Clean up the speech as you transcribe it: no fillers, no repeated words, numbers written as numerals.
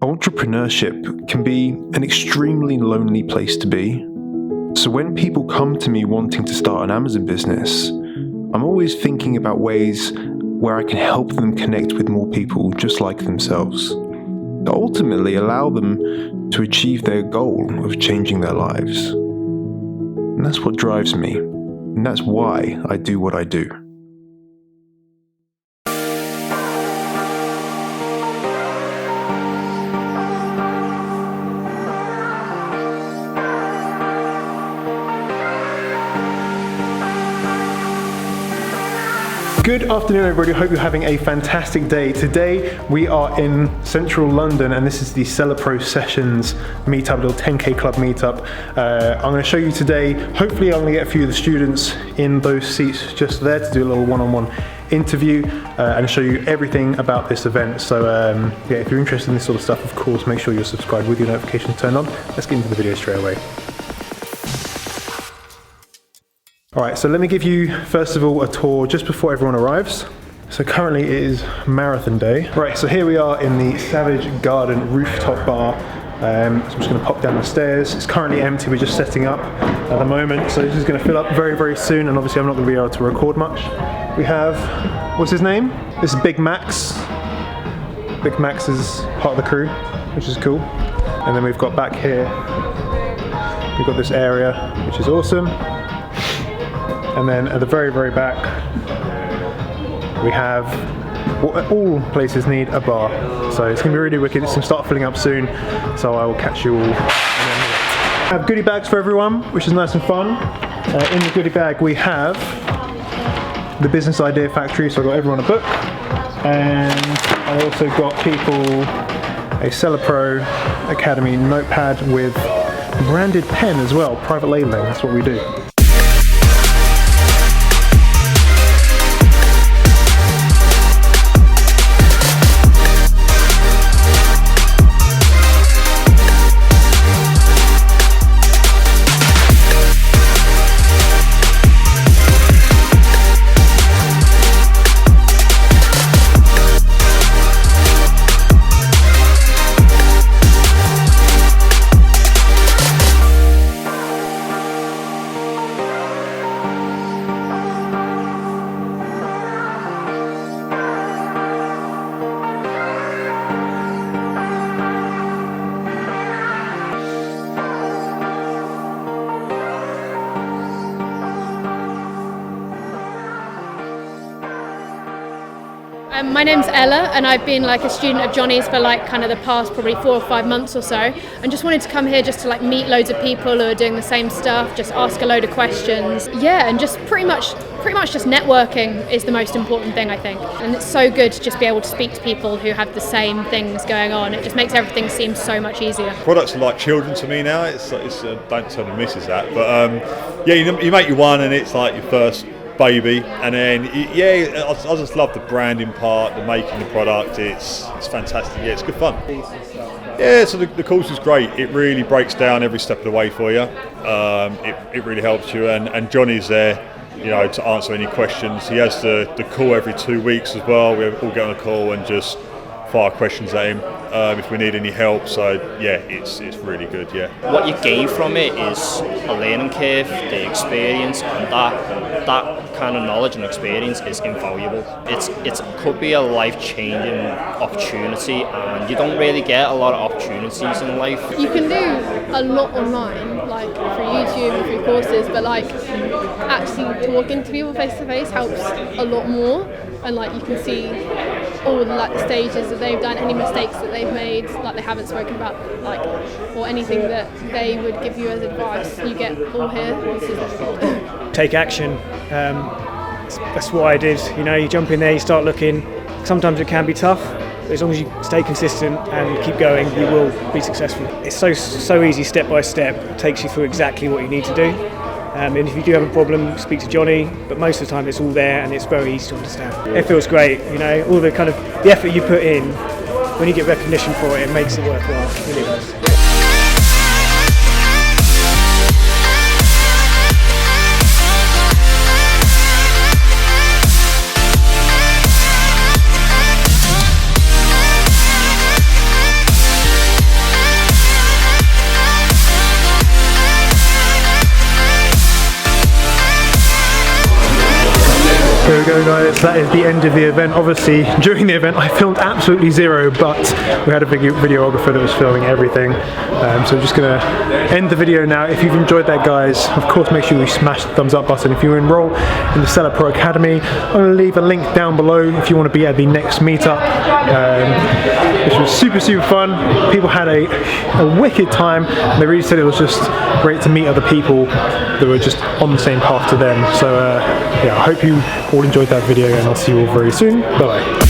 Entrepreneurship can be an extremely lonely place to be. So when people come to me wanting to start an Amazon business, I'm always thinking about ways where I can help them connect with more people just like themselves, to ultimately allow them to achieve their goal of changing their lives. And that's what drives me, and that's why I do what I do. Good afternoon, everybody. Hope you're having a fantastic day. Today we are in central London, and this is the Seller Pro Sessions meetup, little 10K club meetup. I'm going to show you today. Hopefully, I'm going to get a few of the students in those seats just there to do a little one-on-one interview and show you everything about this event. So yeah, if you're interested in this sort of stuff, of course, make sure you're subscribed with your notifications turned on. Let's get into the video straight away. All right, so let me give you, first of all, a tour just before everyone arrives. So currently it is marathon day. Right, so here we are in the Savage Garden rooftop bar. So I'm just gonna pop down the stairs. It's currently empty, we're just setting up at the moment. So this is gonna fill up very, very soon, and obviously I'm not gonna be able to record much. We have, what's his name? This is Big Max. Big Max is part of the crew, which is cool. And then we've got back here, we've got this area, which is awesome. And then at the very, very back, we have what all places need, a bar. So it's gonna be really wicked. It's gonna start filling up soon. So I will catch you all. I have goodie bags for everyone, which is nice and fun. In the goodie bag, we have the Business Idea Factory. So I've got everyone a book. And I also got people a Seller Pro Academy notepad with branded pen as well, private labeling, that's what we do. My name's Ella, and I've been like a student of Jonny's for like kind of the past probably 4 or 5 months or so, and just wanted to come here just to like meet loads of people who are doing the same stuff, just ask a load of questions. Yeah, and just pretty much just networking is the most important thing, I think. And it's so good to just be able to speak to people who have the same things going on. It just makes everything seem so much easier. Products are like children to me now. It's don't tell the missus that, but yeah, you make your one and it's like your first baby, and then yeah, I just love the branding part, the making the product. It's fantastic. Yeah, it's good fun. Yeah, so the course is great. It really breaks down every step of the way for you. It really helps you, and Jonny's there, you know, to answer any questions. He has the call every 2 weeks as well. We all get on a call and just fire questions at him if we need any help. So yeah, it's really good. Yeah. What you gain from it is a learning curve, the experience, and that kind of knowledge and experience is invaluable. It could be a life-changing opportunity, and you don't really get a lot of opportunities in life. You can do a lot online, like through YouTube and through courses, but like actually talking to people face to face helps a lot more, and like you can see all like the stages that they've done, any mistakes that they've made, like they haven't spoken about, like, or anything that they would give you as advice. You get all here. This is really good. Take action. That's what I did. You know, you jump in there, you start looking. Sometimes it can be tough, but as long as you stay consistent and keep going, you will be successful. It's so easy, step by step. It takes you through exactly what you need to do. And if you do have a problem, speak to Jonny, but most of the time it's all there and it's very easy to understand. It feels great, you know, all the kind of the effort you put in, when you get recognition for it, it makes it worthwhile. It really does. we go, guys. That is the end of the event. Obviously, during the event, I filmed absolutely zero, but we had a videographer that was filming everything. So I'm just gonna end the video now. If you've enjoyed that, guys, of course, make sure you smash the thumbs up button. If you enroll in the Seller Pro Academy, I'm gonna leave a link down below if you want to be at the next meetup. Which was super fun. People had a wicked time. They really said it was just great to meet other people that were just on the same path to them. So yeah, I hope you all enjoyed that video, and I'll see you all very soon. Bye bye.